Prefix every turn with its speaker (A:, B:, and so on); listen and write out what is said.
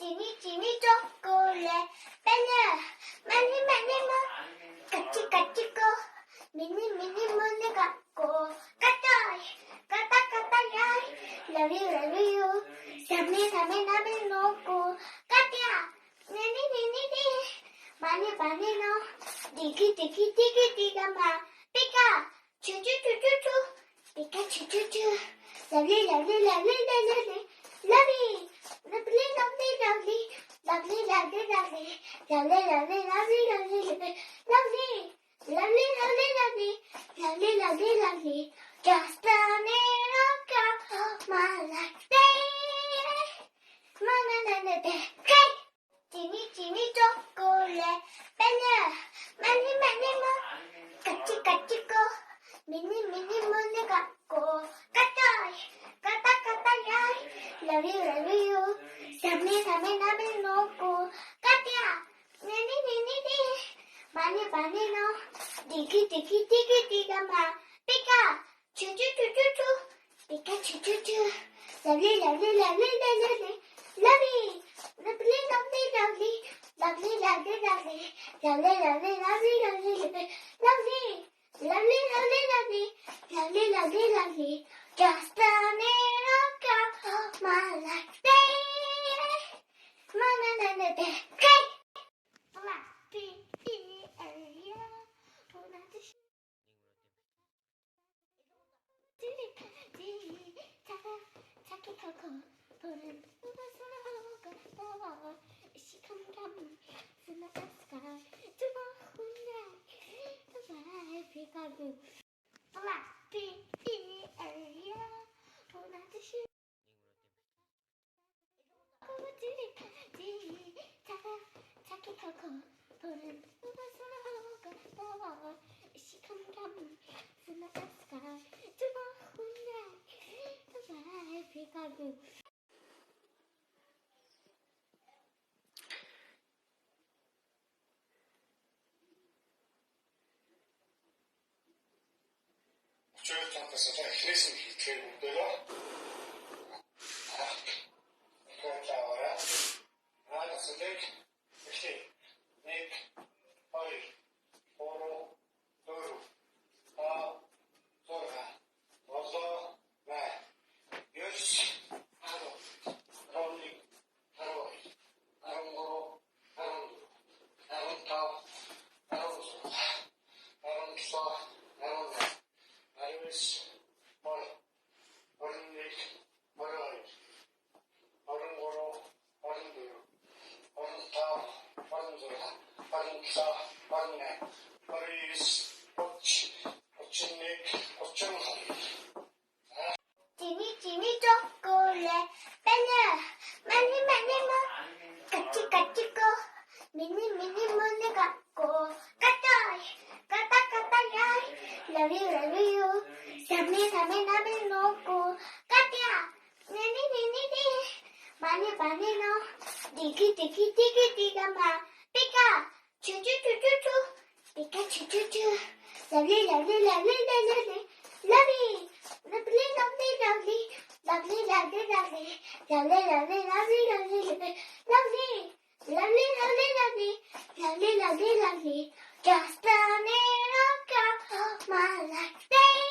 A: 찌미 초콜릿 빼냐 많이 같이 고 미니 문을 갖고 까따야 love you 삼에 남을 놓고 까띠야 니니 많이 넣어 디기가 마 삐까 추추추추추 삐까 추추추 lovely just a little girl my life day 찌미 초콜릿 빼냐 많이 같이 고 미니 문을 갖고 까따야 love you 삼에 남을 놓고 까띠야 니니 많이 넣어 디기가 마 삐까 추추추추추 삐까 추추추 lovely just a little girl my life day
B: Çocuklarımızın resim kültürleri Kırklavara, Ranasıdık, Nik, Hayır, Oru, Duru, Zora, Ozo, Ve, Yüz, Aro, Ronnik, Aroy, Arongoro, Arondu, Arontav, Aronzo, Aronsa, Aronne, Ayus, Moy, Orundik, Moroy, Orungoro, Orundur, Oruntav, Orunzora, Orunsa, Orunne, Oruyus, Oçinnik, Oçunhay.
A: 찌미 초콜릿 빼냐 많이 같이 고 미니 문을 갖고 까따야 love you 삼에 남을 놓고 까띠야 니니 많이 넣어 디기가 마 삐까 추추추추추 삐까 추추추 lovely just a little girl my life day